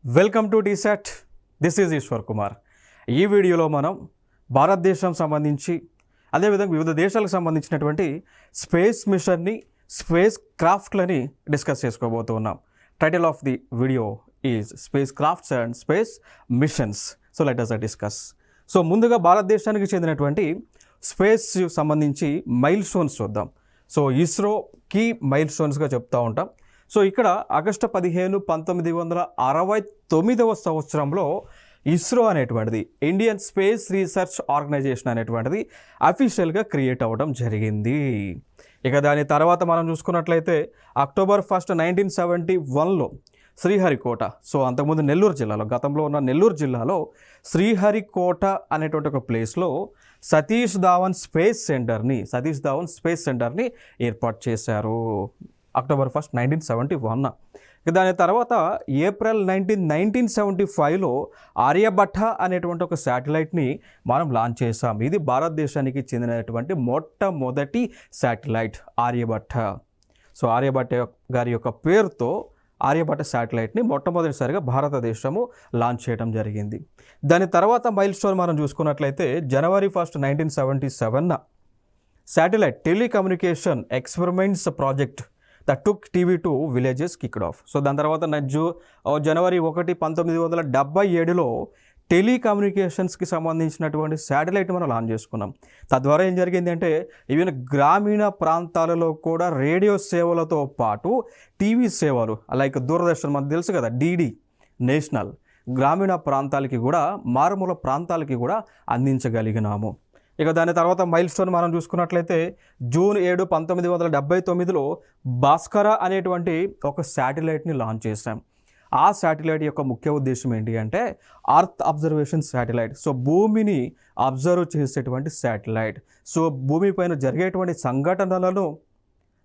Welcome to TSAT. This is Eshwar Kumar. ఈ వీడియోలో మనం భారతదేశం సంబంధించి అదేవిధంగా వివిధ దేశాలకు సంబంధించినటువంటి స్పేస్ మిషన్ని, స్పేస్ క్రాఫ్ట్లని డిస్కస్ చేసుకోబోతున్నాం. Title of the video is spacecrafts and space missions. So let us discuss. So ముందుగా భారతదేశానికి చెందినటువంటి స్పేస్ సంబంధించి మైల్ స్టోన్స్ చూద్దాం. సో ఇస్రో కీ మైల్ స్టోన్స్గా చెప్తూ ఉంటాం. సో ఇక్కడ ఆగస్టు 15, 1969 సంవత్సరంలో ఇస్రో అనేటువంటిది, ఇండియన్ స్పేస్ రీసెర్చ్ ఆర్గనైజేషన్ అనేటువంటిది అఫీషియల్గా క్రియేట్ అవ్వడం జరిగింది. ఇక దాని తర్వాత మనం చూసుకున్నట్లయితే అక్టోబర్ 1, 1971లో శ్రీహరికోట, సో అంతకుముందు నెల్లూరు జిల్లాలో, గతంలో ఉన్న నెల్లూరు జిల్లాలో శ్రీహరికోట అనేటువంటి ఒక ప్లేస్లో సతీష్ ధావన్ స్పేస్ సెంటర్ని ఏర్పాటు చేశారు అక్టోబర్ 1, 1971. దాని తర్వాత ఏప్రిల్ 1975లో ఆర్యభట్ట అనేటువంటి ఒక శాటిలైట్ని మనం లాంచ్ చేసాం. ఇది భారతదేశానికి చెందినటువంటి మొట్టమొదటి శాటిలైట్ ఆర్యభట్ట. సో ఆర్యభట్ట గారి యొక్క పేరుతో ఆర్యభట్ట శాటిలైట్ని మొట్టమొదటిసారిగా భారతదేశము లాంచ్ చేయడం జరిగింది. దాని తర్వాత మైల్ స్టోన్ మనం చూసుకున్నట్లయితే జనవరి 1, 1977 satellite telecommunication experiments project that took TV to villages kicked of. So దాని తర్వాత జనవరి 1, 1977లో టెలికమ్యూనికేషన్స్కి సంబంధించినటువంటి శాటిలైట్ మనం లాంచ్ చేసుకున్నాం. తద్వారా ఏం జరిగింది అంటే ఈవెన్ గ్రామీణ ప్రాంతాలలో కూడా రేడియో సేవలతో పాటు టీవీ సేవలు లైక్ దూరదర్శన్, మనకు తెలుసు కదా, డిడి నేషనల్, గ్రామీణ ప్రాంతాలకి కూడా, మారుమూల ప్రాంతాలకి కూడా అందించగలిగినాము. ఇక దాని తర్వాత మైల్ స్టోన్ మనం చూసుకున్నట్లయితే జూన్ 7, 1979లో భాస్కర అనేటువంటి ఒక శాటిలైట్ని లాంచ్ చేశాం. ఆ శాటిలైట్ యొక్క ముఖ్య ఉద్దేశం ఏంటి అంటే అర్త్ అబ్జర్వేషన్ శాటిలైట్. సో భూమిని అబ్జర్వ్ చేసేటువంటి శాటిలైట్. సో భూమిపైన జరిగేటువంటి సంఘటనలను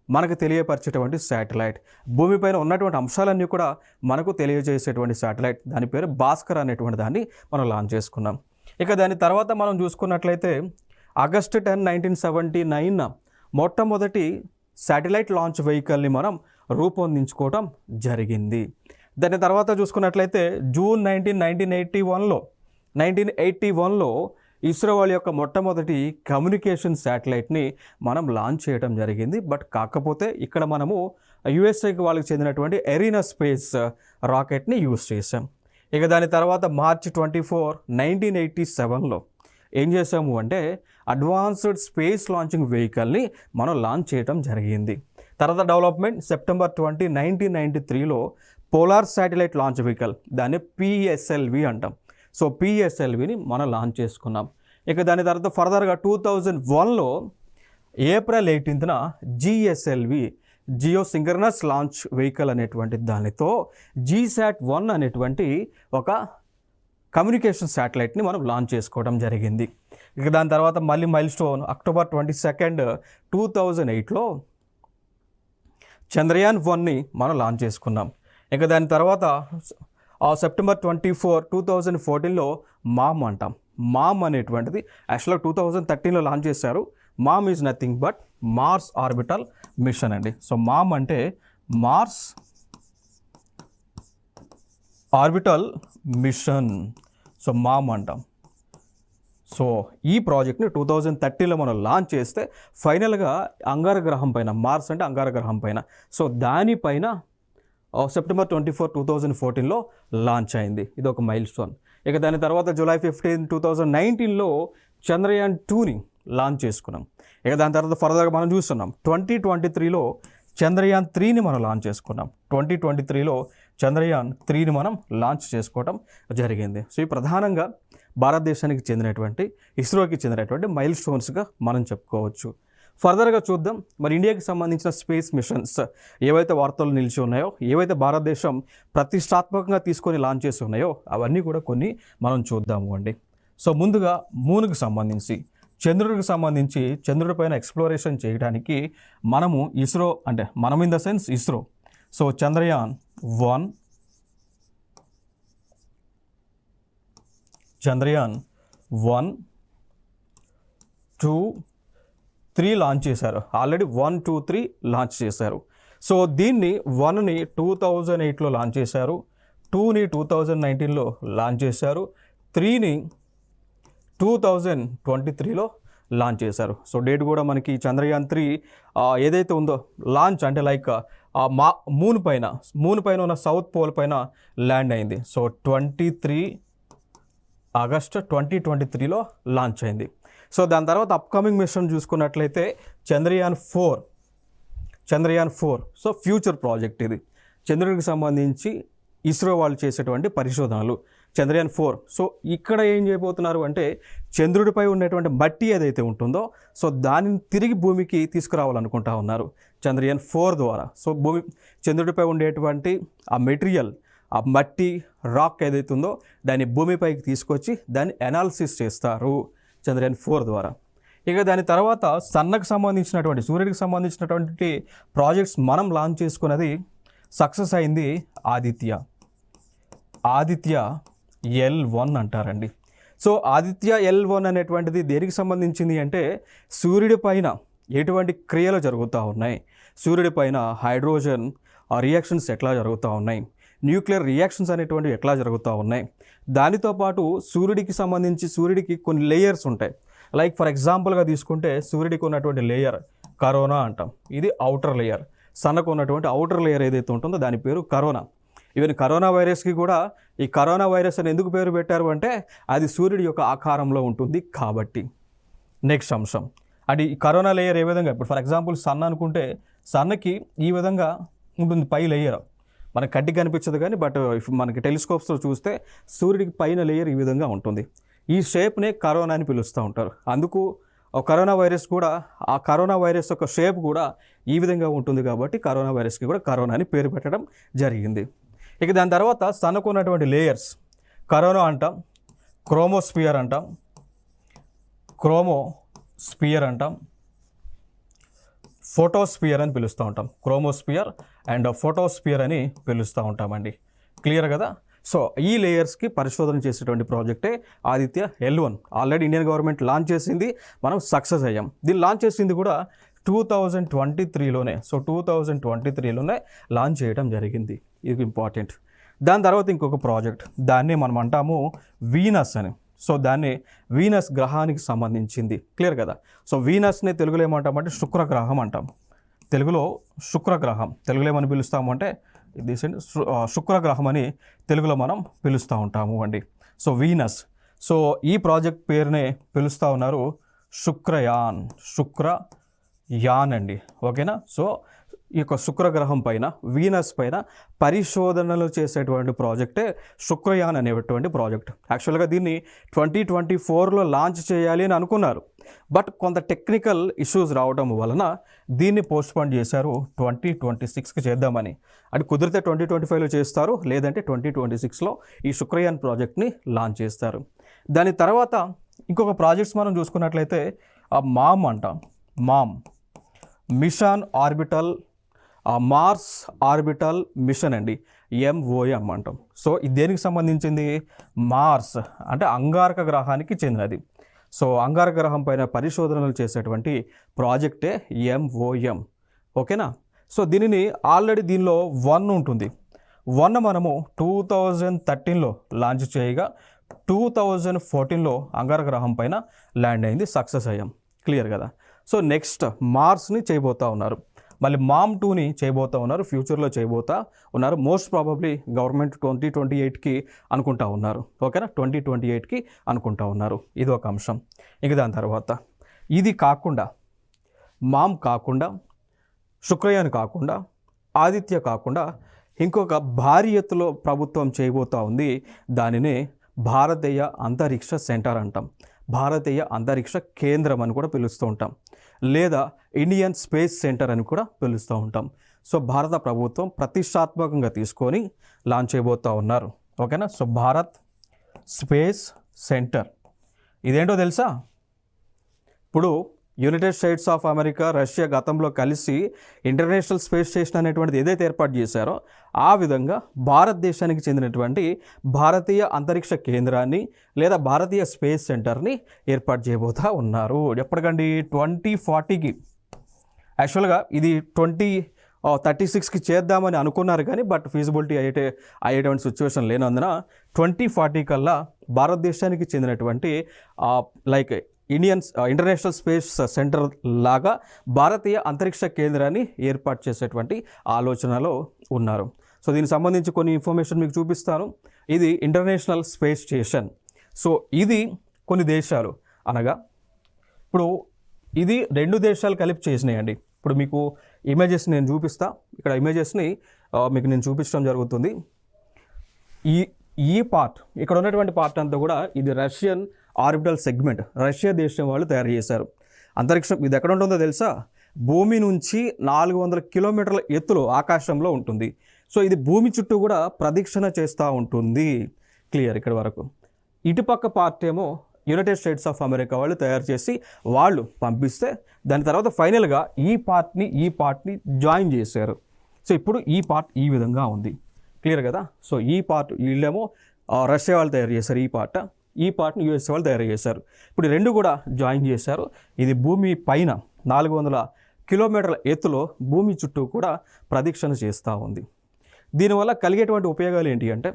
మనకు తెలియపరిచేటువంటి శాటిలైట్, భూమిపైన ఉన్నటువంటి అంశాలన్నీ కూడా మనకు తెలియజేసేటువంటి శాటిలైట్. దాని పేరు భాస్కర్ అనేటువంటి దాన్ని మనం లాంచ్ చేసుకున్నాం. ఇక దాని తర్వాత మనం చూసుకున్నట్లయితే ఆగస్టు 10, 1979 మొట్టమొదటి శాటిలైట్ లాంచ్ వెహికల్ని మనం రూపొందించుకోవటం జరిగింది. దాని తర్వాత చూసుకున్నట్లయితే జూన్ 1981లో ఇస్రో వాళ్ళ యొక్క మొట్టమొదటి కమ్యూనికేషన్ శాటిలైట్ని మనం లాంచ్ చేయడం జరిగింది. బట్ కాకపోతే ఇక్కడ మనము యుఎస్ఏకి వాళ్ళకి చెందినటువంటి ఎరీనా స్పేస్ రాకెట్ని యూజ్ చేసాం. ఇక దాని తర్వాత మార్చి 24, 1987లో ఏం చేసాము అంటే అడ్వాన్స్డ్ స్పేస్ లాంచింగ్ వెహికల్ని మనం లాంచ్ చేయడం జరిగింది. తర్వాత డెవలప్మెంట్ సెప్టెంబర్ 20, 1993లో పోలార్ శాటిలైట్ లాంచ్ వెహికల్, దాన్ని పిఎస్ఎల్వి అంటాం. సో పిఎస్ఎల్విని మనం లాంచ్ చేసుకున్నాం. ఇక దాని తర్వాత ఫర్దర్గా 2001లో ఏప్రిల్ 18న GSLV, geosynchronous launch vehicle అనేటువంటి దానితో GSAT-1 అనేటువంటి ఒక కమ్యూనికేషన్ శాటిలైట్ని మనం లాంచ్ చేసుకోవడం జరిగింది. ఇక దాని తర్వాత మళ్ళీ మైల్ స్టోన్ అక్టోబర్ 22, 2008లో చంద్రయాన్-1ని మనం లాంచ్ చేసుకున్నాం. ఇక దాని తర్వాత సెప్టెంబర్ 24, 2014లో మామ్ అంటాం. మామ్ అనేటువంటిది యాక్చువల్గా 2013లో లాంచ్ చేశారు. MOM is nothing but Mars orbital mission అండి. సో మామ్ అంటే Mars orbital mission. So MOM అంటాం. సో ఈ ప్రాజెక్ట్ని 2013లో మనం లాంచ్ చేస్తే ఫైనల్గా అంగారగ్రహం పైన, మార్స్ అంటే అంగారగ్రహం పైన, సో దానిపైన సెప్టెంబర్ 24, 2014లో లాంచ్ అయింది. ఇది ఒక మైల్ స్టోన్. ఇక దాని తర్వాత జూలై 15, 2019లో చంద్రయాన్-2ని లాంచ్ చేసుకున్నాం. ఇక దాని తర్వాత ఫర్దర్గా మనం చూస్తున్నాం 2023లో చంద్రయాన్-3ని మనం లాంచ్ చేసుకున్నాం. 2023లో చంద్రయాన్-3ని మనం లాంచ్ చేసుకోవడం జరిగింది. సో ఈ ప్రధానంగా భారతదేశానికి చెందినటువంటి, ఇస్రోకి చెందినటువంటి మైల్ స్టోన్స్గా మనం చెప్పుకోవచ్చు. ఫర్దర్గా చూద్దాం మరి ఇండియాకి సంబంధించిన స్పేస్ మిషన్స్ ఏవైతే వార్తలు నిలిచి ఉన్నాయో, ఏవైతే భారతదేశం ప్రతిష్టాత్మకంగా తీసుకొని లాంచ్ చేసి ఉన్నాయో అవన్నీ కూడా కొన్ని మనం చూద్దాము అండి. సో ముందుగా మూన్కి సంబంధించి, చంద్రుడికి సంబంధించి, చంద్రుడి పైన ఎక్స్ప్లోరేషన్ చేయడానికి మనము ఇస్రో, అంటే మనం in the sense ISRO, so Chandrayaan, చంద్రయాన్-1, 2, 3 లాంచ్ చేశారు. ఆల్రెడీ 1, 2, 3 లాంచ్ చేశారు. సో దీన్ని 1ని 2008లో లాంచ్ చేశారు, 2ని 2019లో లాంచ్ చేశారు, 3ని 2023లో లాంచ్ చేశారు. సో డేట్ కూడా మనకి చంద్రయాన్ 3 ఏదైతే ఉందో లాంచ్ అంటే లైక్ మూన్ పైన ఉన్న సౌత్ పోల్ పైన ల్యాండ్ అయింది. సో 23 ఆగస్టు 2023లో లాంచ్ అయింది. సో దాని తర్వాత అప్కమింగ్ మిషన్ చూసుకున్నట్లయితే చంద్రయాన్ 4. సో ఫ్యూచర్ ప్రాజెక్ట్ ఇది, చంద్రుడికి సంబంధించి ఇస్రో వాళ్ళు చేసేటువంటి పరిశోధనలు. చంద్రయాన్ 4. సో ఇక్కడ ఏం చేయబోతున్నారు అంటే చంద్రుడిపై ఉన్నటువంటి మట్టి ఏదైతే ఉంటుందో సో దానిని తిరిగి భూమికి తీసుకురావాలనుకుంటా ఉన్నారు చంద్రయాన్ 4 ద్వారా. సో చంద్రుడిపై ఉండేటువంటి ఆ మెటీరియల్, ఆ మట్టి రాక్ ఏదైతే ఉందో దాన్ని భూమిపైకి తీసుకొచ్చి దాన్ని అనాలిసిస్ చేస్తారు చంద్రయాన్ 4 ద్వారా. ఇక దాని తర్వాత సన్నకు సంబంధించినటువంటి, సూర్యుడికి సంబంధించినటువంటి ప్రాజెక్ట్స్ మనం లాంచ్ చేసుకున్నది సక్సెస్ అయింది ఆదిత్య L1 అంటారండి. సో ఆదిత్య L1 అనేటువంటిది దేనికి సంబంధించింది అంటే సూర్యుడి పైన ఎటువంటి క్రియలు జరుగుతూ ఉన్నాయి, సూర్యుడి పైన హైడ్రోజన్ రియాక్షన్స్ ఎట్లా జరుగుతూ ఉన్నాయి, న్యూక్లియర్ రియాక్షన్స్ అనేటువంటివి ఎట్లా జరుగుతూ ఉన్నాయి, దానితో పాటు సూర్యుడికి కొన్ని లేయర్స్ ఉంటాయి. లైక్ ఫర్ ఎగ్జాంపుల్గా తీసుకుంటే సూర్యుడికి ఉన్నటువంటి లేయర్ కరోనా అంటాం, ఇది అవుటర్ లేయర్. సన్నకు ఉన్నటువంటి అవుటర్ లేయర్ ఏదైతే ఉంటుందో దాని పేరు కరోనా. ఈవెన్ కరోనా వైరస్కి కూడా ఈ కరోనా వైరస్ అని ఎందుకు పేరు పెట్టారు అంటే అది సూర్యుడి యొక్క ఆకారంలో ఉంటుంది కాబట్టి. నెక్స్ట్ అంశం అంటే ఈ కరోనా లేయర్ ఏ విధంగా, ఇప్పుడు ఫర్ ఎగ్జాంపుల్ సన్ అనుకుంటే సన్నకి ఈ విధంగా ఉంటుంది పై లేయర్, మనకి కంటికి కనిపించదు కానీ బట్ మనకి టెలిస్కోప్స్తో చూస్తే సూర్యుడికి పైన లేయర్ ఈ విధంగా ఉంటుంది. ఈ షేప్నే కరోనా అని పిలుస్తూ ఉంటారు. అందుకు కరోనా వైరస్ కూడా, ఆ కరోనా వైరస్ యొక్క షేప్ కూడా ఈ విధంగా ఉంటుంది కాబట్టి కరోనా వైరస్కి కూడా కరోనా అని పేరు పెట్టడం జరిగింది. ఇక దాని తర్వాత సన్నకు ఉన్నటువంటి లేయర్స్ కరోనా అంటాం, క్రోమోస్పియర్ అంటాం, ఫోటోస్పియర్ అని పిలుస్తూ ఉంటాం. క్రోమోస్పియర్ అండ్ ఫోటోస్పియర్ అని పిలుస్తూ ఉంటామండి. క్లియర్ కదా? సో ఈ లేయర్స్కి పరిశోధన చేసేటువంటి ప్రాజెక్టే Aditya L1. Already Indian government launch చేసింది, మనం సక్సెస్ అయ్యాం. దీన్ని లాంచ్ చేసింది కూడా 2023లోనే. సో 2023లోనే లాంచ్ చేయడం జరిగింది, ఇది ఇంపార్టెంట్. దాని తర్వాత ఇంకొక ప్రాజెక్ట్, దాన్ని మనం అంటాము వీనస్ అని. సో దాన్ని వీనస్ గ్రహానికి సంబంధించింది. క్లియర్ కదా? సో వీనస్ని తెలుగులో ఏమంటామంటే శుక్రగ్రహం అంటాం. తెలుగులో శుక్రగ్రహం, తెలుగులో ఏమని పిలుస్తాము అంటే శుక్రగ్రహం అని తెలుగులో మనం పిలుస్తూ ఉంటాము అండి. సో వీనస్, సో ఈ ప్రాజెక్ట్ పేరునే పిలుస్తూ ఉన్నారు శుక్రయాన్ అండి. ఓకేనా? సో ఈ యొక్క శుక్రగ్రహం పైన, వీనస్ పైన పరిశోధనలు చేసేటువంటి ప్రాజెక్టే శుక్రయాన్ అనేటువంటి ప్రాజెక్ట్. యాక్చువల్గా దీన్ని 2024లో లాంచ్ చేయాలి అని అనుకున్నారు, బట్ కొంత టెక్నికల్ ఇష్యూస్ రావడం వలన దీన్ని పోస్ట్పోన్ చేశారు 2026కి చేద్దామని. అది కుదిరితే 2025లో చేస్తారు, లేదంటే 2026లో ఈ శుక్రయాన్ ప్రాజెక్ట్ని లాంచ్ చేస్తారు. దాని తర్వాత ఇంకొక ప్రాజెక్ట్స్ మనం చూసుకున్నట్లయితే మామ్ అంటాం. Mission orbital Mars orbital mission అండి, MOM అంటాం. సో ఇది దేనికి సంబంధించింది? మార్స్ అంటే అంగారక గ్రహానికి చెందినది. సో అంగారక గ్రహం పైన పరిశోధనలు చేసేటువంటి ప్రాజెక్టే MOM. ఓకేనా? సో దీనిని ఆల్రెడీ దీనిలో 1 ఉంటుంది. 1 మనము 2013లో లాంచ్ చేయగా 2014లో అంగారక గ్రహం పైన ల్యాండ్ అయింది, సక్సెస్ అయ్యాం. క్లియర్ కదా? సో నెక్స్ట్ మార్స్ని చేయబోతూ ఉన్నారు, మళ్ళీ మామ్ 2ని చేయబోతూ ఉన్నారు, ఫ్యూచర్లో చేయబోతూ ఉన్నారు. మోస్ట్ ప్రాబబ్లీ గవర్నమెంట్ 2028కి అనుకుంటా ఉన్నారు. ఓకేనా? 2028కి అనుకుంటా ఉన్నారు. ఇది ఒక అంశం. ఇంక దాని తర్వాత ఇది కాకుండా, మామ్ కాకుండా, శుక్రయాన్ కాకుండా, ఆదిత్య కాకుండా ఇంకొక భారీ ఎత్తులో ప్రభుత్వం చేయబోతూ ఉంది. దానినే భారతీయ అంతరిక్ష సెంటర్ అంటాం, భారతీయ అంతరిక్ష కేంద్రం అని కూడా పిలుస్తూ ఉంటాం, లేదా ఇండియన్ స్పేస్ సెంటర్ అని కూడా పిలుస్తూ ఉంటాం. సో భారత ప్రభుత్వం ప్రతిష్టాత్మకంగా తీసుకొని లాంచ్ చేయబోతూ ఉన్నారు. ఓకేనా? సో భారత్ స్పేస్ సెంటర్ ఇదేంటో తెలుసా? ఇప్పుడు United states of America, Russia గతంలో కలిసి ఇంటర్నేషనల్ స్పేస్ స్టేషన్ అనేటువంటిది ఏదైతే ఏర్పాటు చేశారో ఆ విధంగా భారతదేశానికి చెందినటువంటి భారతీయ అంతరిక్ష కేంద్రాన్ని లేదా భారతీయ స్పేస్ సెంటర్ని ఏర్పాటు చేయబోతూ ఉన్నారు. ఎప్పటికండి? 2040కి. యాక్చువల్గా ఇది 36కి చేద్దామని అనుకున్నారు కానీ బట్ ఫీజిబిలిటీ అయ్యేటువంటి సిచ్యువేషన్ లేనందున 2040 కల్లా భారతదేశానికి చెందినటువంటి లైక్ ఇంటర్నేషనల్ స్పేస్ సెంటర్ లాగా భారతీయ అంతరిక్ష కేంద్రాన్ని ఏర్పాటు చేసేటువంటి ఆలోచనలో ఉన్నారు. సో దీనికి సంబంధించి కొన్ని ఇన్ఫర్మేషన్ మీకు చూపిస్తాను. ఇది ఇంటర్నేషనల్ స్పేస్ స్టేషన్. సో ఇది కొన్ని దేశాలు అనగా ఇప్పుడు ఇది 2 దేశాలు కలిపి చేసినాయండి. ఇప్పుడు మీకు ఇమేజెస్ నేను చూపిస్తా. ఇక్కడ ఇమేజెస్ని మీకు నేను చూపించడం జరుగుతుంది. ఈ పార్ట్ ఇక్కడ ఉన్నటువంటి పార్ట్ అంతా కూడా ఇది రష్యన్ ఆర్బిటల్ సెగ్మెంట్, రష్యా దేశం వాళ్ళు తయారు చేశారు. అంతరిక్షం ఇది ఎక్కడ ఉంటుందో తెలుసా? భూమి నుంచి 400 కిలోమీటర్ల ఎత్తులో ఆకాశంలో ఉంటుంది. సో ఇది భూమి చుట్టూ కూడా ప్రదక్షిణ చేస్తూ ఉంటుంది. క్లియర్ ఇక్కడ వరకు. ఇటుపక్క పార్ట్ ఏమో యునైటెడ్ స్టేట్స్ ఆఫ్ అమెరికా వాళ్ళు తయారు చేసి వాళ్ళు పంపిస్తే దాని తర్వాత ఫైనల్గా ఈ పార్ట్ని జాయిన్ చేశారు. సో ఇప్పుడు ఈ పార్ట్ ఈ విధంగా ఉంది. క్లియర్ కదా? సో ఈ పార్ట్ వీళ్ళేమో రష్యా వాళ్ళు తయారు చేశారు, ఈ పార్ట్ని యూఎస్ వాళ్ళు తయారు చేశారు. ఇప్పుడు 2 కూడా జాయిన్ చేశారు. ఇది భూమి పైన 400 కిలోమీటర్ల ఎత్తులో భూమి చుట్టూ కూడా ప్రదక్షిణ చేస్తూ ఉంది. దీనివల్ల కలిగేటువంటి ఉపయోగాలు ఏంటి అంటే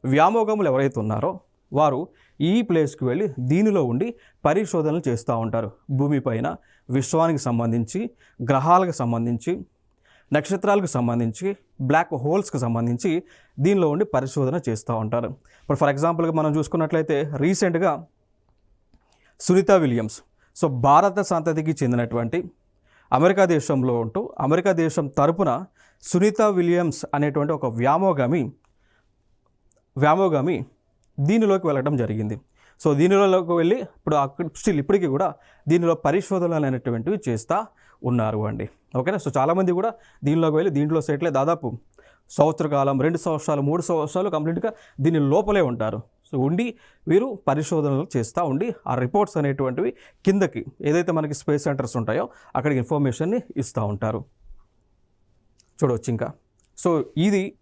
వ్యామోగములు ఎవరైతే ఉన్నారో వారు ఈ ప్లేస్కి వెళ్ళి దీనిలో ఉండి పరిశోధనలు చేస్తూ ఉంటారు. భూమిపైన విశ్వానికి సంబంధించి, గ్రహాలకు సంబంధించి, నక్షత్రాలకు సంబంధించి, బ్లాక్ హోల్స్కి సంబంధించి దీనిలో ఉండి పరిశోధన చేస్తూ ఉంటారు. ఇప్పుడు ఫర్ ఎగ్జాంపుల్గా మనం చూసుకున్నట్లయితే రీసెంట్గా సునీత విలియమ్స్, సో భారత సంతతికి చెందినటువంటి అమెరికా దేశంలో ఉంటూ అమెరికా దేశం తరపున సునీత విలియమ్స్ అనేటువంటి ఒక వ్యామోగామి దీనిలోకి వెళ్ళడం జరిగింది. సో దీనిలోకి వెళ్ళి ఇప్పుడు స్టిల్ ఇప్పటికీ కూడా దీనిలో పరిశోధనలు అనేటువంటివి చేస్తూ ఉన్నారు అండి. ఓకేనా? సో చాలామంది కూడా దీనిలోకి వెళ్ళి దీంట్లో సెటిల్ దాదాపు సంవత్సర కాలం, 2 సంవత్సరాలు, 3 సంవత్సరాలు కంప్లీట్గా దీని లోపలే ఉంటారు. సో ఉండి వీరు పరిశోధనలు చేస్తూ ఉండి ఆ రిపోర్ట్స్ అనేటువంటివి కిందకి ఏదైతే మనకి స్పేస్ సెంటర్స్ ఉంటాయో అక్కడికి ఇన్ఫర్మేషన్ని ఇస్తూ ఉంటారు. చూడవచ్చు ఇంకా. సో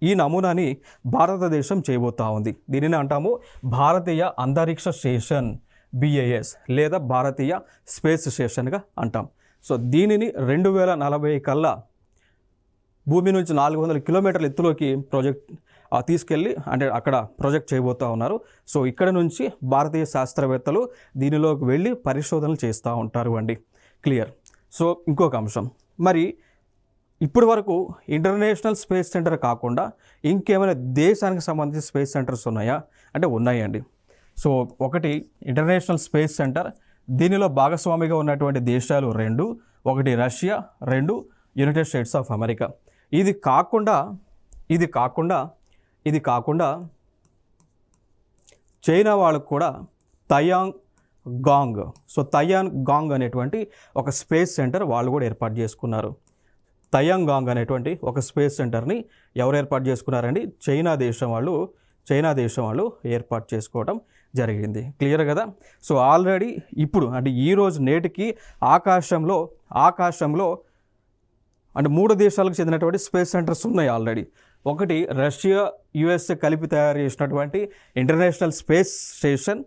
ఈ నమూనాని భారతదేశం చేయబోతూ ఉంది. దీనిని అంటాము భారతీయ అంతరిక్ష స్టేషన్, BIS లేదా భారతీయ స్పేస్ స్టేషన్గా అంటాం. సో దీనిని 2040 కల్లా భూమి నుంచి 400 కిలోమీటర్ల ఎత్తులోకి తీసుకెళ్ళి అంటే అక్కడ ప్రాజెక్ట్ చేయబోతూ ఉన్నారు. సో ఇక్కడ నుంచి భారతీయ శాస్త్రవేత్తలు దీనిలోకి వెళ్ళి పరిశోధనలు చేస్తూ ఉంటారు అండి. క్లియర్. సో ఇంకొక అంశం, మరి ఇప్పటి వరకు ఇంటర్నేషనల్ స్పేస్ సెంటర్ కాకుండా ఇంకేమైనా దేశానికి సంబంధించిన స్పేస్ సెంటర్స్ ఉన్నాయా అంటే ఉన్నాయండి. సో ఒకటి ఇంటర్నేషనల్ స్పేస్ సెంటర్, దీనిలో భాగస్వామిగా ఉన్నటువంటి దేశాలు 2, ఒకటి Russia, 2 United states of America. ఇది కాకుండా చైనా వాళ్ళకు కూడా తయాంగ్ గాంగ్ అనేటువంటి ఒక స్పేస్ సెంటర్ వాళ్ళు కూడా ఏర్పాటు చేసుకున్నారు. తయాంగ్ గాంగ్ అనేటువంటి ఒక స్పేస్ సెంటర్ని ఎవరు ఏర్పాటు చేసుకున్నారండి? చైనా దేశం వాళ్ళు ఏర్పాటు చేసుకోవడం జరిగింది. క్లియర్ కదా? సో ఆల్రెడీ ఇప్పుడు అంటే ఈరోజు నేటికి ఆకాశంలో అంటే 3 దేశాలకు చెందినటువంటి స్పేస్ సెంటర్స్ ఉన్నాయి ఆల్రెడీ. ఒకటి రష్యా, US కలిపి తయారు చేసినటువంటి ఇంటర్నేషనల్ స్పేస్ స్టేషన్,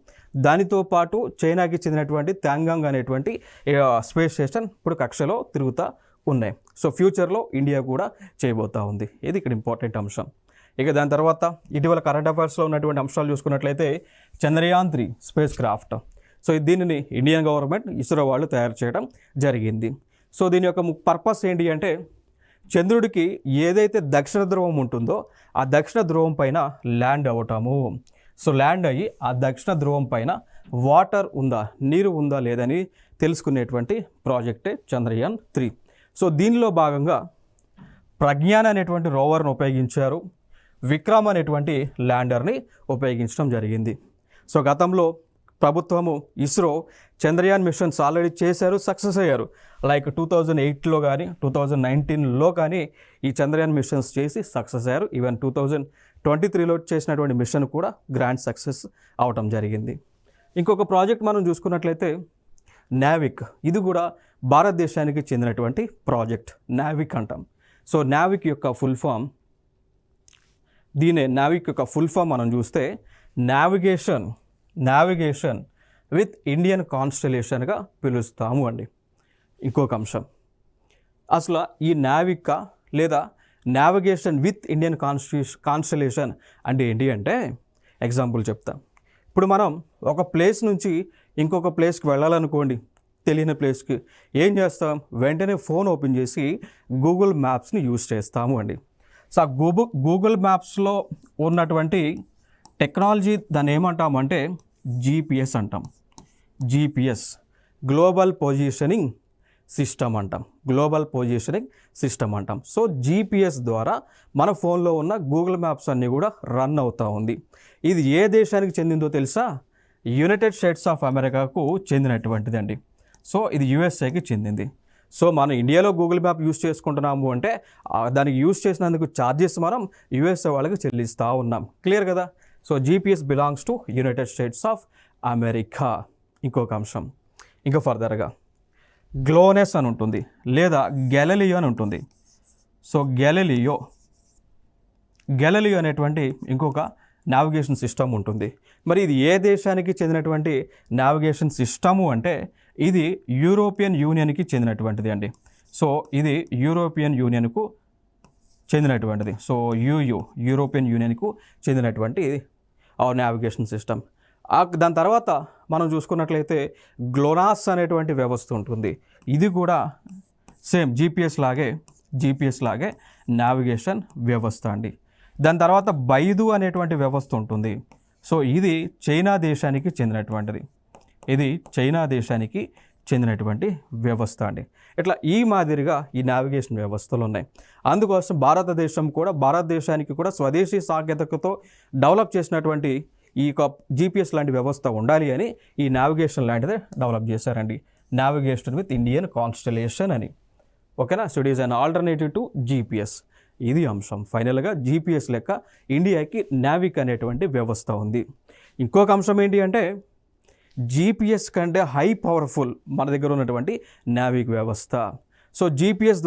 దానితో పాటు చైనాకి చెందినటువంటి త్యాంగాంగ్ అనేటువంటి స్పేస్ స్టేషన్ ఇప్పుడు కక్షలో తిరుగుతూ ఉన్నాయి. సో ఫ్యూచర్లో ఇండియా కూడా చేయబోతూ ఉంది. ఇది ఇక్కడ ఇంపార్టెంట్ అంశం. ఇక దాని తర్వాత ఇటీవల కరెంట్ అఫైర్స్లో ఉన్నటువంటి అంశాలు చూసుకున్నట్లయితే చంద్రయాన్ 3 స్పేస్ క్రాఫ్ట్. సో దీనిని ఇండియన్ గవర్నమెంట్, ఇస్రో వాళ్ళు తయారు చేయడం జరిగింది. సో దీని యొక్క పర్పస్ ఏంటి అంటే చంద్రుడికి ఏదైతే దక్షిణ ధ్రువం ఉంటుందో ఆ దక్షిణ ధ్రువం పైన ల్యాండ్ అవ్వటము. సో ల్యాండ్ అయ్యి ఆ దక్షిణ ధ్రువం పైన వాటర్ ఉందా, నీరు ఉందా లేదని తెలుసుకునేటువంటి ప్రాజెక్టే చంద్రయాన్ 3. సో దీనిలో భాగంగా ప్రజ్ఞాన్ అనేటువంటి రోవర్ను ఉపయోగించారు, విక్రమ్ అనేటువంటి ల్యాండర్ని ఉపయోగించడం జరిగింది. సో గతంలో ప్రభుత్వము ఇస్రో చంద్రయాన్ మిషన్స్ ఆల్రెడీ చేశారు, సక్సెస్ అయ్యారు. లైక్ 2008లో కానీ 2019లో కానీ ఈ చంద్రయాన్ మిషన్స్ చేసి సక్సెస్ అయ్యారు. ఈవెన్ 2023లో చేసినటువంటి మిషన్ కూడా గ్రాండ్ సక్సెస్ అవటం జరిగింది. ఇంకొక ప్రాజెక్ట్ మనం చూసుకున్నట్లయితే నావిక్. ఇది కూడా భారతదేశానికి చెందినటువంటి ప్రాజెక్ట్, నావిక్ అంటాం. సో నావిక్ యొక్క ఫుల్ ఫామ్ మనం చూస్తే నావిగేషన్ విత్ ఇండియన్ కాన్స్టలేషన్గా పిలుస్తాము అండి. ఇంకొక అంశం, అసలు ఈ నావిక లేదా నావిగేషన్ విత్ ఇండియన్ కాన్స్టలేషన్ అంటే ఏంటి అంటే ఎగ్జాంపుల్ చెప్తా. ఇప్పుడు మనం ఒక ప్లేస్ నుంచి ఇంకొక ప్లేస్కి వెళ్ళాలనుకోండి, తెలియని ప్లేస్కి ఏం చేస్తాం, వెంటనే ఫోన్ ఓపెన్ చేసి గూగుల్ మ్యాప్స్ని యూజ్ చేస్తాము అండి. సో ఆ గూగుల్ మ్యాప్స్లో ఉన్నటువంటి టెక్నాలజీ దాన్ని ఏమంటామంటే జీపీఎస్ అంటాం. జీపీఎస్ గ్లోబల్ పొజిషనింగ్ సిస్టమ్ అంటాం. గ్లోబల్ పొజిషనింగ్ సిస్టమ్ అంటాం. సో జీపీఎస్ ద్వారా మన ఫోన్లో ఉన్న గూగుల్ మ్యాప్స్ అన్నీ కూడా రన్ అవుతూ ఉంది. ఇది ఏ దేశానికి చెందిందో తెలుసా? యునైటెడ్ స్టేట్స్ ఆఫ్ అమెరికాకు చెందినటువంటిది అండి. సో ఇది యుఎస్ఏకి చెందింది. సో మనం ఇండియాలో గూగుల్ మ్యాప్ యూస్ చేసుకుంటున్నాము అంటే దానికి యూస్ చేసినందుకు ఛార్జెస్ మనం యుఎస్ఏ వాళ్ళకి చెల్లిస్తూ ఉన్నాం. క్లియర్ కదా? So GPS belongs to United states of America. ఇంకొక అంశం ఇంకా ఫర్దర్గా గ్లోనెస్ అని ఉంటుంది, లేదా గ్యాలిలియో అని ఉంటుంది. సో గ్యాలిలియో అనేటువంటి ఇంకొక నావిగేషన్ సిస్టమ్ ఉంటుంది. మరి ఇది ఏ దేశానికి చెందినటువంటి నావిగేషన్ సిస్టము అంటే ఇది యూరోపియన్ యూనియన్కి చెందినటువంటిది అండి. సో ఇది యూరోపియన్ యూనియన్కు చెందినటువంటిది. సో యూరోపియన్ యూనియన్కు చెందినటువంటి నావిగేషన్ సిస్టమ్. దాని తర్వాత మనం చూసుకున్నట్లయితే గ్లోనాస్ అనేటువంటి వ్యవస్థ ఉంటుంది. ఇది కూడా సేమ్ జీపీఎస్ లాగే నావిగేషన్ వ్యవస్థ అండి. దాని తర్వాత బైదు అనేటువంటి వ్యవస్థ ఉంటుంది. సో ఇది చైనా దేశానికి చెందినటువంటి వ్యవస్థ అండి. ఇట్లా ఈ మాదిరిగా ఈ నావిగేషన్ వ్యవస్థలు ఉన్నాయి. అందుకోసం భారతదేశానికి కూడా స్వదేశీ సాంకేతికతతో డెవలప్ చేసినటువంటి ఈ జీపీఎస్ లాంటి వ్యవస్థ ఉండాలి అని ఈ నావిగేషన్ లాంటిదే డెవలప్ చేశారండి. నావిగేషన్ విత్ ఇండియన్ కాన్స్టలేషన్ అని. ఓకేనా? So it is an alternative to GPS. ఇది అంశం. ఫైనల్గా జీపీఎస్ లెక్క ఇండియాకి నావిక్ అనేటువంటి వ్యవస్థ ఉంది. ఇంకొక అంశం ఏంటి అంటే జీపీఎస్ కంటే హై పవర్ఫుల్ మన దగ్గర ఉన్నటువంటి నావిక్ వ్యవస్థ. సో జీపీఎస్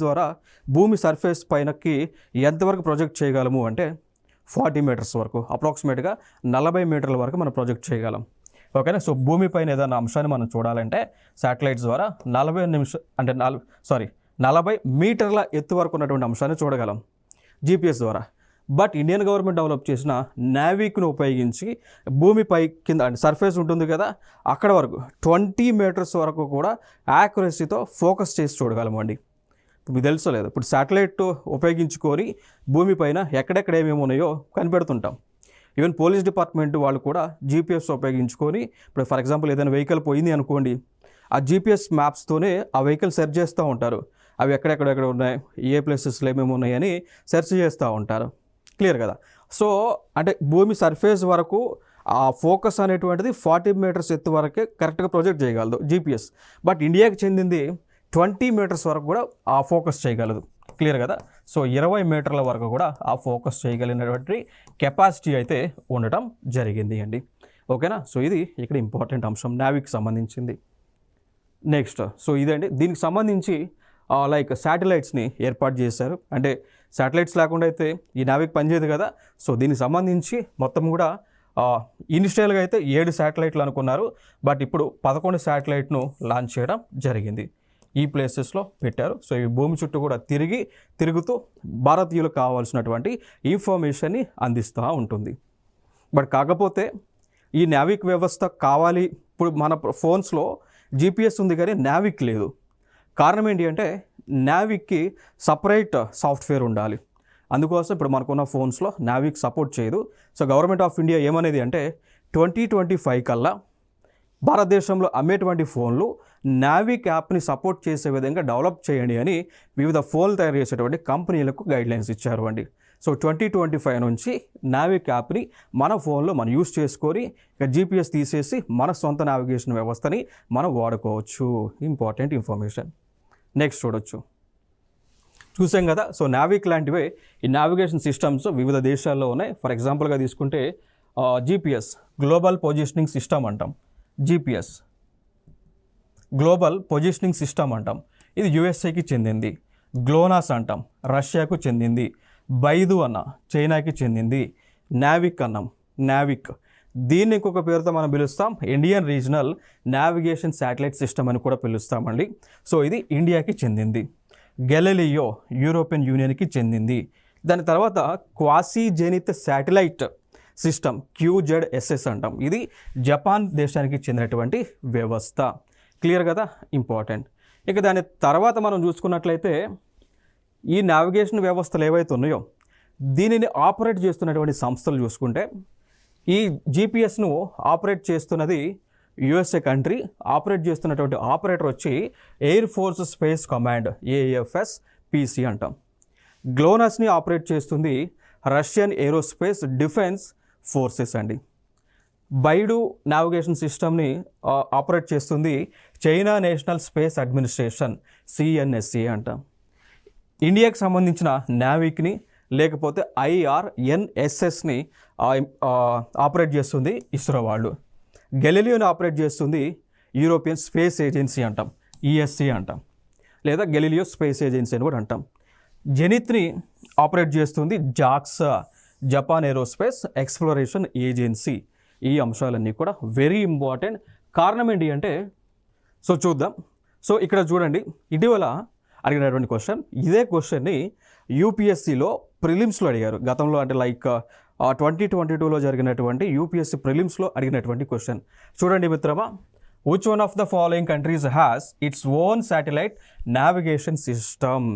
ద్వారా భూమి సర్ఫేస్ పైనకి ఎంతవరకు ప్రొజెక్ట్ చేయగలము అంటే 40 మీటర్స్ వరకు, అప్రాక్సిమేట్గా 40 మీటర్ల వరకు మనం ప్రొజెక్ట్ చేయగలం. ఓకేనా? సో భూమిపైన ఏదైనా అంశాన్ని మనం చూడాలంటే శాటిలైట్స్ ద్వారా 40 మీటర్ల ఎత్తు వరకు ఉన్నటువంటి అంశాన్ని చూడగలం జీపీఎస్ ద్వారా. బట్ ఇండియన్ గవర్నమెంట్ డెవలప్ చేసిన నావిక్ను ఉపయోగించి భూమిపై కింద సర్ఫేస్ ఉంటుంది కదా, అక్కడ వరకు 20 మీటర్స్ వరకు కూడా యాక్యురసీతో ఫోకస్ చేసి చూడగలము అండి. మీకు తెలుసో లేదు, ఇప్పుడు శాటిలైట్ ఉపయోగించుకొని భూమిపైన ఎక్కడెక్కడ ఏమేమి ఉన్నాయో కనిపెడుతుంటాం. ఈవెన్ పోలీస్ డిపార్ట్మెంట్ వాళ్ళు కూడా జీపీఎస్ ఉపయోగించుకొని, ఇప్పుడు ఫర్ ఎగ్జాంపుల్ ఏదైనా వెహికల్ పోయింది అనుకోండి, ఆ జీపీఎస్ మ్యాప్స్తోనే ఆ వెహికల్ సెర్చ్ చేస్తూ ఉంటారు. అవి ఎక్కడెక్కడ ఉన్నాయి, ఏ ప్లేసెస్లో ఏమేమి ఉన్నాయని సెర్చ్ చేస్తూ ఉంటారు. క్లియర్ కదా? సో అంటే భూమి సర్ఫేస్ వరకు ఆ ఫోకస్ అనేటువంటిది 40 మీటర్స్ ఎత్తు వరకే కరెక్ట్గా ప్రొజెక్ట్ చేయగలదు జీపీఎస్. బట్ ఇండియాకి చెందింది 20 మీటర్స్ వరకు కూడా ఆ ఫోకస్ చేయగలదు. క్లియర్ కదా? సో 20 మీటర్ల వరకు కూడా ఆ ఫోకస్ చేయగలిగినటువంటి కెపాసిటీ అయితే ఉండటం జరిగింది అండి. ఓకేనా? సో ఇది ఇక్కడ ఇంపార్టెంట్ అంశం నావిక్ సంబంధించింది. నెక్స్ట్ సో ఇదండి, దీనికి సంబంధించి లైక్ శాటిలైట్స్ని ఏర్పాటు చేశారు. అంటే శాటిలైట్స్ లేకుండా అయితే ఈ నావిక్ పనిచేయదు కదా. సో దీనికి సంబంధించి మొత్తం కూడా ఇనిషియల్గా అయితే 7 శాటిలైట్లు అనుకున్నారు. బట్ ఇప్పుడు 11 శాటిలైట్ను లాంచ్ చేయడం జరిగింది. ఈ ప్లేసెస్లో పెట్టారు. సో ఈ భూమి చుట్టూ కూడా తిరుగుతూ భారతీయులకు కావాల్సినటువంటి ఇన్ఫర్మేషన్ని అందిస్తూ ఉంటుంది. బట్ కాకపోతే ఈ నావిక్ వ్యవస్థ కావాలి, ఇప్పుడు మన ఫోన్స్లో జీపీఎస్ ఉంది కానీ నావిక్ లేదు. కారణం ఏంటి అంటే నావిక్కి సపరేట్ సాఫ్ట్వేర్ ఉండాలి. అందుకోసం ఇప్పుడు మనకున్న ఫోన్స్లో నావిక్ సపోర్ట్ చేయదు. సో గవర్నమెంట్ ఆఫ్ ఇండియా ఏమనేది అంటే 2025 కల్లా భారతదేశంలో అమ్మేటువంటి ఫోన్లు నావిక్ యాప్ని సపోర్ట్ చేసే విధంగా డెవలప్ చేయండి అని వివిధ ఫోన్లు తయారు చేసేటువంటి కంపెనీలకు గైడ్లైన్స్ ఇచ్చారు అండి. సో 2025 నుంచి నావిక్ యాప్ని మన ఫోన్లో మనం యూస్ చేసుకొని ఇక జీపీఎస్ తీసేసి మన సొంత నావిగేషన్ వ్యవస్థని మనం వాడుకోవచ్చు. Important information. నెక్స్ట్ చూసాం కదా. సో నావిక్ లాంటివే ఈ నావిగేషన్ సిస్టమ్స్ వివిధ దేశాల్లో ఉన్నాయి. ఫర్ ఎగ్జాంపుల్గా తీసుకుంటే జీపీఎస్ గ్లోబల్ పొజిషనింగ్ సిస్టమ్ అంటాం. జీపీఎస్ గ్లోబల్ పొజిషనింగ్ సిస్టమ్ అంటాం. ఇది యుఎస్ఏకి చెందింది. గ్లోనాస్ అంటాం, రష్యాకు చెందింది. బైదు అన్న చైనాకి చెందింది. నావిక్ అన్నాం, నావిక్ దీన్ని ఇంకొక పేరుతో మనం పిలుస్తాం Indian regional navigation satellite system అని కూడా పిలుస్తామండి. సో ఇది ఇండియాకి చెందింది. గెలీలియో యూరోపియన్ యూనియన్కి చెందింది. దాని తర్వాత క్వాసీజెనిత్ శాటిలైట్ సిస్టమ్ QZSS అంటాం. ఇది జపాన్ దేశానికి చెందినటువంటి వ్యవస్థ. క్లియర్ కదా, ఇంపార్టెంట్. ఇక దాని తర్వాత మనం చూసుకున్నట్లయితే ఈ నావిగేషన్ వ్యవస్థలు ఏవైతే ఉన్నాయో దీనిని ఆపరేట్ చేస్తున్నటువంటి సంస్థలు చూసుకుంటే ఈ GPS-ను ఆపరేట్ చేస్తున్నది USA కంట్రీ. ఆపరేట్ చేస్తున్నటువంటి ఆపరేటర్ వచ్చి air force space command AFSPC అంటాం. గ్లోనస్ని ఆపరేట్ చేస్తుంది రష్యన్ ఏరోస్పేస్ డిఫెన్స్ ఫోర్సెస్ అండి. బైడు నావిగేషన్ సిస్టమ్ని ఆపరేట్ చేస్తుంది China national space administration CNSA అంటాం. ఇండియాకి సంబంధించిన నావిక్ని లేకపోతే IRNSSని ఆపరేట్ చేస్తుంది ఇస్రో వాళ్ళు. గెలీలియోని ఆపరేట్ చేస్తుంది యూరోపియన్ స్పేస్ ఏజెన్సీ అంటాం, ESC అంటాం, లేదా గెలీలియో స్పేస్ ఏజెన్సీ అని కూడా అంటాం. జెనిత్ని ఆపరేట్ చేస్తుంది JAXA, Japan aerospace exploration agency. ఈ అంశాలన్నీ కూడా వెరీ ఇంపార్టెంట్. కారణం ఏంటి అంటే చూద్దాం. ఇక్కడ చూడండి, ఇటీవల అడిగినటువంటి క్వశ్చన్, ఇదే క్వశ్చన్ని UPSCలో ప్రిలిమ్స్లో అడిగారు గతంలో. అంటే లైక్ 2022లో జరిగినటువంటి UPSC ప్రిలిమ్స్లో అడిగినటువంటి క్వశ్చన్. చూడండి మిత్రమా, which one of the following countries has its own satellite navigation system?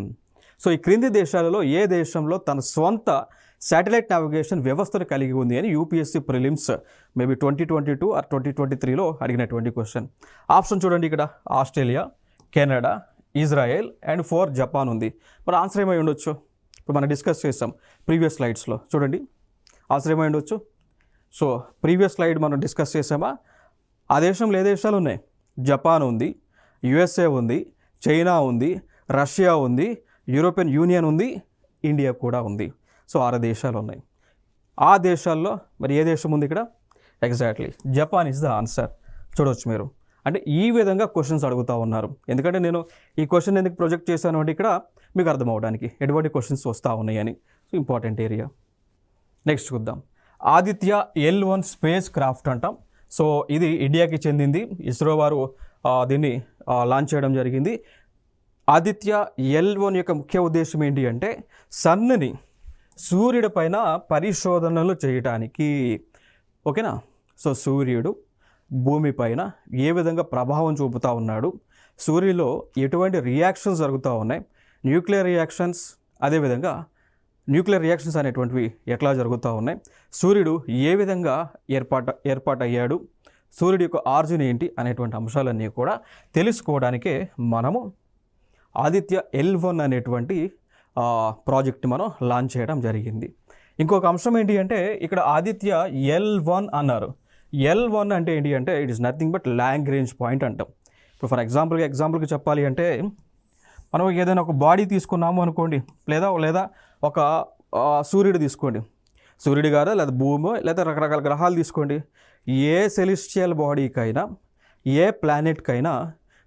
ఈ క్రింది దేశాలలో ఏ దేశంలో తన స్వంత శాటిలైట్ నావిగేషన్ వ్యవస్థను కలిగి ఉంది అని UPSC ప్రిలిమ్స్ మేబీ 2022 ఆర్ 2023లో అడిగినటువంటి క్వశ్చన్. ఆప్షన్ చూడండి, ఇక్కడ Australia, Canada, Israel and 4 Japan ఉంది. మరి ఆన్సర్ ఏమై ఉండొచ్చు? ఇప్పుడు మనం డిస్కస్ చేసాం ప్రీవియస్ స్లైడ్స్లో. చూడండి ఆన్సర్ ఏమై ఉండొచ్చు. ప్రీవియస్ స్లైడ్ మనం డిస్కస్ చేసామా, ఆ దేశంలో ఏ దేశాలు ఉన్నాయి? జపాన్ ఉంది, USA ఉంది, చైనా ఉంది, రష్యా ఉంది, యూరోపియన్ యూనియన్ ఉంది, ఇండియా కూడా ఉంది. 6 దేశాలు ఉన్నాయి. ఆ దేశాల్లో మరి ఏ దేశం ఉంది ఇక్కడ? Exactly Japan is the answer. చూడవచ్చు మీరు. అంటే ఈ విధంగా క్వశ్చన్స్ అడుగుతూ ఉన్నారు. ఎందుకంటే నేను ఈ క్వశ్చన్ ఎందుకు ప్రొజెక్ట్ చేశాను అంటే ఇక్కడ మీకు అర్థం అవడానికి ఎటువంటి క్వశ్చన్స్ వస్తూ ఉన్నాయని. Important area. నెక్స్ట్ చూద్దాం. ఆదిత్య L1 స్పేస్ క్రాఫ్ట్ అంటాం. ఇది ఇండియాకి చెందింది. ఇస్రో వారు దీన్ని లాంచ్ చేయడం జరిగింది. ఆదిత్య L1 యొక్క ముఖ్య ఉద్దేశం ఏంటి అంటే సన్ని సూర్యుడి పైన పరిశోధనలు చేయటానికి. ఓకేనా? సూర్యుడు భూమి పైన ఏ విధంగా ప్రభావం చూపుతూ ఉన్నాడు, సూర్యులో ఎటువంటి రియాక్షన్స్ జరుగుతూ ఉన్నాయి, న్యూక్లియర్ రియాక్షన్స్ అనేటువంటివి ఎట్లా జరుగుతూ ఉన్నాయి, సూర్యుడు ఏ విధంగా ఏర్పాటయ్యాడు, సూర్యుడి యొక్క ఆరిజిన్ ఏంటి అనేటువంటి అంశాలన్నీ కూడా తెలుసుకోవడానికే మనము ఆదిత్య L1 అనేటువంటి ప్రాజెక్ట్ మనం లాంచ్ చేయడం జరిగింది. ఇంకొక అంశం ఏంటి అంటే ఇక్కడ ఆదిత్య L1 అన్నారు. L1 అంటే ఏంటి అంటే it is nothing but Lagrange point అంటాం. ఇప్పుడు ఫర్ ఎగ్జాంపుల్కి చెప్పాలి అంటే మనం ఏదైనా ఒక బాడీ తీసుకున్నాము అనుకోండి, లేదా ఒక సూర్యుడు తీసుకోండి, సూర్యుడు గారు లేదా భూమి లేదా రకరకాల గ్రహాలు తీసుకోండి. ఏ సెలిస్టియల్ బాడీకైనా ఏ ప్లానెట్కైనా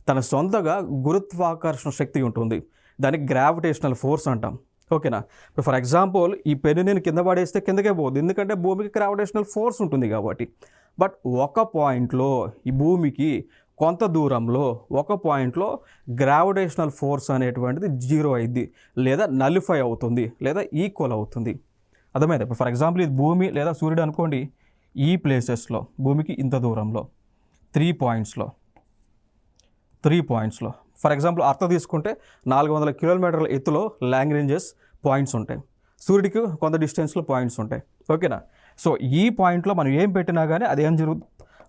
తన సొంతగా గురుత్వాకర్షణ శక్తి ఉంటుంది. దానికి గ్రావిటేషనల్ ఫోర్స్ అంటాం. ఓకేనా? ఇప్పుడు ఫర్ ఎగ్జాంపుల్ ఈ పెన్ను నేను కింద పడేస్తే కిందకే పోదు, ఎందుకంటే భూమికి గ్రావిటేషనల్ ఫోర్స్ ఉంటుంది కాబట్టి. బట్ ఒక పాయింట్లో ఈ భూమికి కొంత దూరంలో ఒక పాయింట్లో గ్రావిటేషనల్ ఫోర్స్ అనేటువంటిది 0 అయింది, లేదా నలిఫై అవుతుంది, లేదా ఈక్వల్ అవుతుంది. అర్థమైంది? ఇప్పుడు ఫర్ ఎగ్జాంపుల్ ఇది భూమి లేదా సూర్యుడు అనుకోండి. ఈ ప్లేసెస్లో భూమికి ఇంత దూరంలో 3 పాయింట్స్లో ఫర్ ఎగ్జాంపుల్ అర్త్ తీసుకుంటే 400 కిలోమీటర్ల ఎత్తులో లాంగ్రేంజెస్ పాయింట్స్ ఉంటాయి. సూర్యుడికి కొంత డిస్టెన్స్లో పాయింట్స్ ఉంటాయి. ఓకేనా? ఈ పాయింట్లో మనం ఏం పెట్టినా కానీ అది ఏం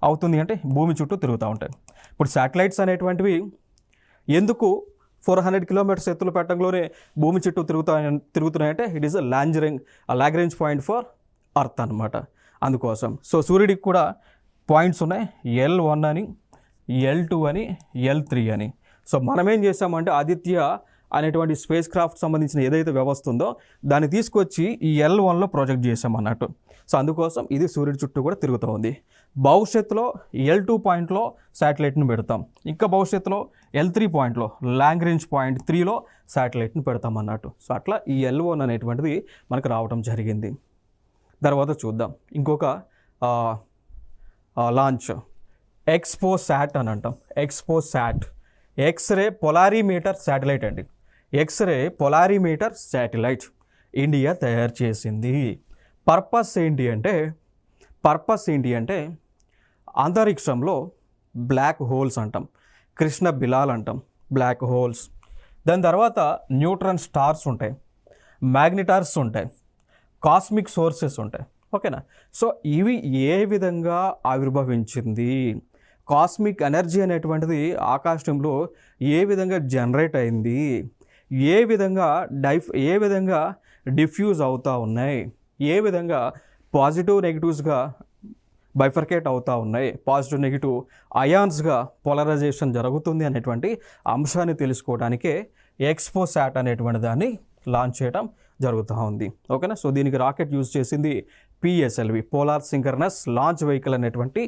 అవుతుంది అంటే భూమి చుట్టూ తిరుగుతూ ఉంటాయి. ఇప్పుడు శాటిలైట్స్ అనేటువంటివి ఎందుకు 400 కిలోమీటర్స్ ఎత్తులు పెట్టడంలోనే భూమి చుట్టూ తిరుగుతున్నాయంటే it is Lagrange point for earth అనమాట. అందుకోసం సూర్యుడికి కూడా పాయింట్స్ ఉన్నాయి, L1 అని, L2 అని, L3 అని. మనం ఏం చేసామంటే ఆదిత్య అనేటువంటి స్పేస్ క్రాఫ్ట్ సంబంధించిన ఏదైతే వ్యవస్థ ఉందో దాన్ని తీసుకొచ్చి ఈ L1లో ప్రాజెక్ట్ చేసామన్నట్టు. అందుకోసం ఇది సూర్యుడి చుట్టూ కూడా తిరుగుతూ ఉంది. భవిష్యత్తులో L2 పాయింట్లో శాటిలైట్ని పెడతాం, ఇంకా భవిష్యత్తులో L3 పాయింట్లో లాంగ్రేంజ్ పాయింట్ 3లో శాటిలైట్ని పెడతాం అన్నట్టు. అట్లా ఈ L1 అనేటువంటిది మనకు రావడం జరిగింది. తర్వాత చూద్దాం ఇంకొక లాంచ్, ఎక్స్పోసాట్ అని అంటాం. ఎక్స్పోసాట్ ఎక్స్రే పొలారీమీటర్ శాటిలైట్ అండి. ఎక్స్రే పొలారిమీటర్ శాటిలైట్ ఇండియా తయారు చేసింది. పర్పస్ ఏంటి అంటే అంతరిక్షంలో బ్లాక్ హోల్స్ అంటాం, కృష్ణ బిలాల్ అంటాం, బ్లాక్ హోల్స్. దాని తర్వాత న్యూట్రన్ స్టార్స్ ఉంటాయి, మ్యాగ్నెటార్స్ ఉంటాయి, కాస్మిక్ సోర్సెస్ ఉంటాయి. ఓకేనా? సో ఇవి ఏ విధంగా ఆవిర్భవించింది, కాస్మిక్ ఎనర్జీ అనేటువంటిది ఆకాశంలో ఏ విధంగా జనరేట్ అయింది, ఏ విధంగా డిఫ్యూజ్ అవుతూ ఉన్నాయి, ఏ విధంగా పాజిటివ్ నెగిటివ్స్గా బైఫర్కేట్ అవుతూ ఉన్నాయి, పాజిటివ్ నెగిటివ్ అయాన్స్గా పోలరైజేషన్ జరుగుతుంది అనేటువంటి అంశాన్ని తెలుసుకోవడానికే ఎక్స్పోసాట్ అనేటువంటి దాన్ని లాంచ్ చేయడం జరుగుతూ ఉంది. ఓకేనా? సో దీనికి రాకెట్ యూజ్ చేసింది PSLV, polar synchronous launch vehicle అనేటువంటి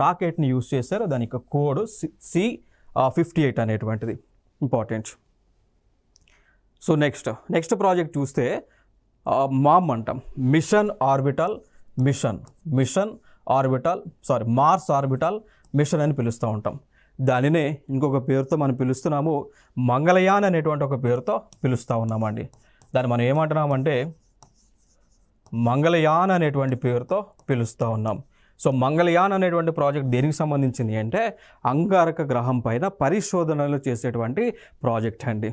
రాకెట్ని యూజ్ చేశారు. దాని యొక్క కోడ్ C58 అనేటువంటిది ఇంపార్టెంట్. సో నెక్స్ట్ ప్రాజెక్ట్ చూస్తే మామ్ అంటాం, మార్స్ ఆర్బిటల్ మిషన్ అని పిలుస్తూ ఉంటాం. దానినే ఇంకొక పేరుతో మనం పిలుస్తున్నాము, మంగళయాన్ అనేటువంటి ఒక పేరుతో పిలుస్తూ ఉన్నామండి. దాన్ని మనం ఏమంటున్నామంటే మంగళయాన్ అనేటువంటి పేరుతో పిలుస్తూ ఉన్నాం. సో మంగళయాన్ అనేటువంటి ప్రాజెక్ట్ దేనికి సంబంధించింది అంటే అంగారక గ్రహం పైన పరిశోధనలు చేసేటువంటి ప్రాజెక్ట్ అండి.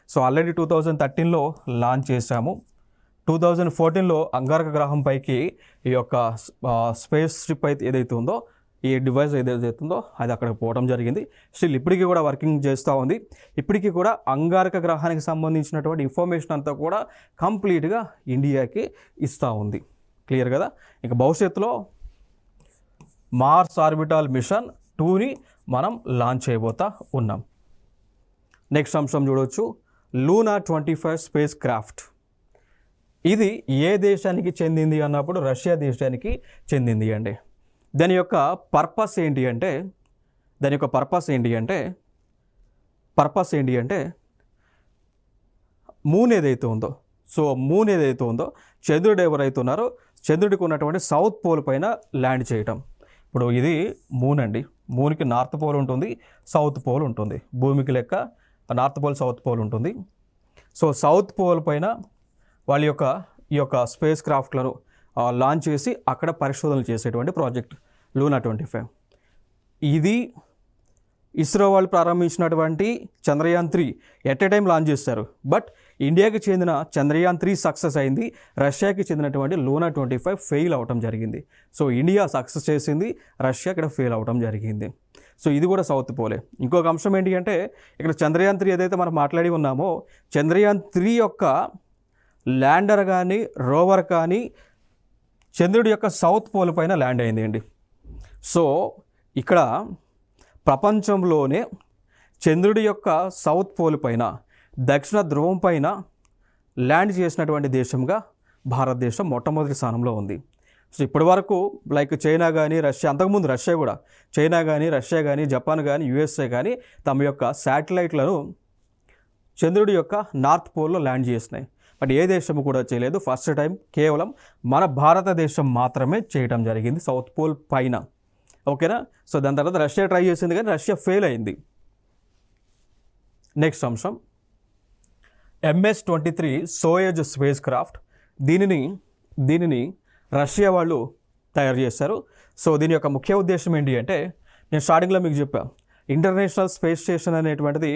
సో ఆల్రెడీ 2013లో లాంచ్ చేశాము. 2014లో అంగారక గ్రహం పైకి ఈ యొక్క స్పేస్ షిప్ అయితే ఏదైతే ఉందో, ఈ డివైస్ ఏదైతే ఉందో అది అక్కడికి పోవడం జరిగింది. స్టిల్ ఇప్పటికీ కూడా వర్కింగ్ చేస్తూ ఉంది. ఇప్పటికీ కూడా అంగారక గ్రహానికి సంబంధించినటువంటి ఇన్ఫర్మేషన్ అంతా కూడా కంప్లీట్గా ఇండియాకి ఇస్తూ ఉంది. క్లియర్ కదా? ఇక భవిష్యత్తులో మార్స్ ఆర్బిటల్ మిషన్ 2ని మనం లాంచ్ చేయబోతా ఉన్నాం. నెక్స్ట్ అంశం చూడవచ్చు, లూనా 25 స్పేస్ క్రాఫ్ట్. ఇది ఏ దేశానికి చెందింది అన్నప్పుడు రష్యా దేశానికి చెందింది అండి. దాని యొక్క పర్పస్ ఏంటి అంటే మూన్ ఏదైతే ఉందో చంద్రుడు ఎవరైతే ఉన్నారో చంద్రుడికి ఉన్నటువంటి సౌత్ పోల్ పైన ల్యాండ్ చేయటం. ఇప్పుడు ఇది మూన్ అండి. మూన్కి నార్త్ పోల్ ఉంటుంది, సౌత్ పోల్ ఉంటుంది. భూమికి లెక్క నార్త్ పోల్, సౌత్ పోల్ ఉంటుంది. సో సౌత్ పోల్ పైన వాళ్ళ ఈ యొక్క స్పేస్ క్రాఫ్ట్లను లాంచ్ చేసి అక్కడ పరిశోధనలు చేసేటువంటి ప్రాజెక్ట్ లూనా 25. ఇది ఇస్రో వాళ్ళు ప్రారంభించినటువంటి Chandrayaan 3 at a time launch చేస్తారు. బట్ ఇండియాకి చెందిన చంద్రయాన్ 3 సక్సెస్ అయింది, రష్యాకి చెందినటువంటి లూనా 25 ఫెయిల్ అవటం జరిగింది. సో ఇండియా సక్సెస్ చేసింది, రష్యా ఇక్కడ ఫెయిల్ అవటం జరిగింది. సో ఇది కూడా సౌత్ పోలే. ఇంకొక అంశం ఏంటి అంటే ఇక్కడ చంద్రయాన్ 3 ఏదైతే మనం మాట్లాడి ఉన్నామో, చంద్రయాన్ 3 యొక్క ల్యాండర్ కానీ రోవర్ కానీ చంద్రుడి యొక్క సౌత్ పోల్ పైన ల్యాండ్ అయింది అండి. సో ఇక్కడ ప్రపంచంలోనే చంద్రుడి యొక్క సౌత్ పోల్ పైన, దక్షిణ ధ్రువం పైన ల్యాండ్ చేసినటువంటి దేశంగా భారతదేశం మొట్టమొదటి స్థానంలో ఉంది. సో ఇప్పటి వరకు లైక్ చైనా కానీ రష్యా, అంతకుముందు రష్యా కూడా, చైనా కానీ జపాన్ కానీ యుఎస్ఏ కానీ తమ యొక్క శాటిలైట్లను చంద్రుడి యొక్క నార్త్ పోల్లో ల్యాండ్ చేసినాయి. బట్ ఏ దేశము కూడా చేయలేదు. ఫస్ట్ టైం కేవలం మన భారతదేశం మాత్రమే చేయడం జరిగింది సౌత్ పోల్ పైన. ఓకేనా? సో దాని తర్వాత రష్యా ట్రై చేసింది కానీ రష్యా ఫెయిల్ అయింది. నెక్స్ట్ అంశం MS-23 సోయజ్ స్పేస్ క్రాఫ్ట్. దీనిని రష్యా వాళ్ళు తయారు చేశారు. సో దీని యొక్క ముఖ్య ఉద్దేశం ఏంటి అంటే నేను స్టార్టింగ్లో మీకు చెప్పాను, ఇంటర్నేషనల్ స్పేస్ స్టేషన్ అనేటువంటిది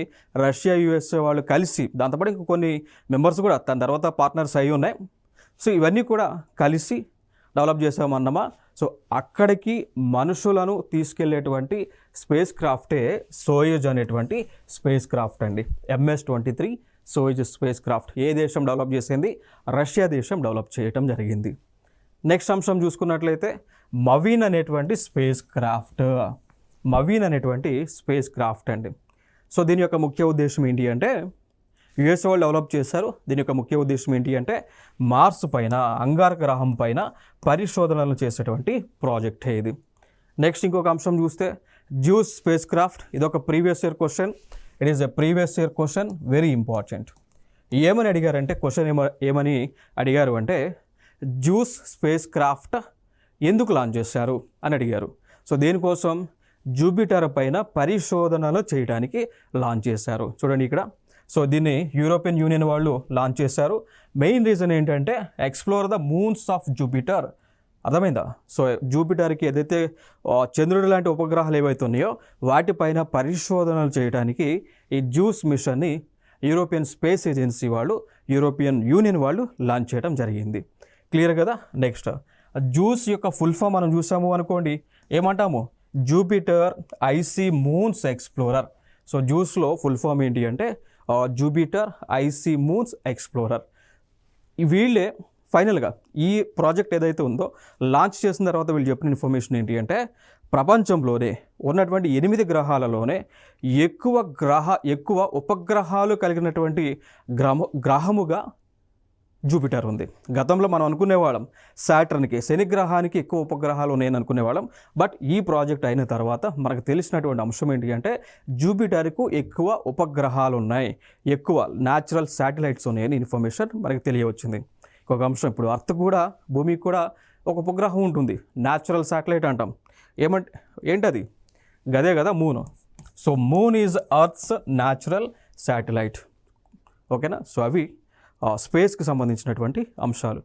రష్యా యుఎస్ఏ వాళ్ళు కలిసి, దాంతోపాటు ఇంకో కొన్ని మెంబర్స్ కూడా దాని తర్వాత పార్ట్నర్స్ అయి ఉన్నాయి. సో ఇవన్నీ కూడా కలిసి డెవలప్ చేసామన్నమా. సో అక్కడికి మనుషులను తీసుకెళ్లేటువంటి స్పేస్ క్రాఫ్టే సోయజ్ అనేటువంటి స్పేస్ క్రాఫ్ట్ అండి. MS-23 సోయజ్ స్పేస్ క్రాఫ్ట్ ఏ దేశం డెవలప్ చేసింది? రష్యా దేశం డెవలప్ చేయటం జరిగింది. నెక్స్ట్ అంశం చూసుకున్నట్లయితే మవీన్ అనేటువంటి స్పేస్ క్రాఫ్ట్ అండి. సో దీని యొక్క ముఖ్య ఉద్దేశం ఏంటి అంటే యుఎస్ వాళ్ళు డెవలప్ చేశారు. దీని యొక్క ముఖ్య ఉద్దేశం ఏంటి అంటే మార్స్ పైన, అంగారక గ్రహం పైన పరిశోధనలు చేసేటువంటి ప్రాజెక్ట్ ఇది. నెక్స్ట్ ఇంకొక అంశం చూస్తే జ్యూస్ స్పేస్ క్రాఫ్ట్. ఇదొక previous year question. It is a previous year question, very important. ఏమని అడిగారంటే క్వశ్చన్ ఏమని అడిగారు అంటే జ్యూస్ స్పేస్ క్రాఫ్ట్ ఎందుకు లాంచ్ చేశారు అని అడిగారు. సో దీనికోసం జూపిటర్ పైన పరిశోధనలు చేయడానికి లాంచ్ చేశారు. చూడండి ఇక్కడ. సో దీన్ని యూరోపియన్ యూనియన్ వాళ్ళు లాంచ్ చేశారు. మెయిన్ రీజన్ ఏంటంటే explore the moons of Jupiter. అర్థమైందా? సో జూపిటర్కి ఏదైతే చంద్రుడి లాంటి ఉపగ్రహాలు ఏవైతే ఉన్నాయో వాటిపైన పరిశోధనలు చేయడానికి ఈ జూస్ మిషన్ని యూరోపియన్ స్పేస్ ఏజెన్సీ వాళ్ళు, యూరోపియన్ యూనియన్ వాళ్ళు లాంచ్ చేయడం జరిగింది. క్లియర్ కదా? నెక్స్ట్ జూస్ యొక్క ఫుల్ ఫామ్ మనం చూసాము అనుకోండి, ఏమంటాము? Jupiter icy moons explorer. So జూస్లో ఫుల్ ఫామ్ ఏంటి అంటే జూపిటర్ ఐసీ మూన్స్ ఎక్స్ప్లోరర్. వీళ్ళే ఫైనల్గా ఈ ప్రాజెక్ట్ ఏదైతే ఉందో లాంచ్ చేసిన తర్వాత వీళ్ళు చెప్పిన ఇన్ఫర్మేషన్ ఏంటి అంటే ప్రపంచంలోనే ఉన్నటువంటి 8 గ్రహాలలోనే ఎక్కువ ఉపగ్రహాలు కలిగినటువంటి గ్రహముగా జూపిటర్ ఉంది. గతంలో మనం అనుకునేవాళ్ళం సాటర్న్కి, శని గ్రహానికి ఎక్కువ ఉపగ్రహాలు ఉన్నాయని అనుకునేవాళ్ళం. బట్ ఈ ప్రాజెక్ట్ అయిన తర్వాత మనకు తెలిసినటువంటి అంశం ఏంటి అంటే జూపిటర్కు ఎక్కువ ఉపగ్రహాలు ఉన్నాయి, ఎక్కువ న్యాచురల్ శాటిలైట్స్ ఉన్నాయని ఇన్ఫర్మేషన్ మనకు తెలియవచ్చింది. ఇంకొక అంశం, ఇప్పుడు అర్త్ కూడా, భూమికి కూడా ఒక ఉపగ్రహం ఉంటుంది, న్యాచురల్ శాటిలైట్ అంటాం. ఏంటది? గదే కదా moon. So moon is earth's natural satellite. ఓకేనా? సో అవి స్పేస్కి సంబంధించినటువంటి అంశాలు.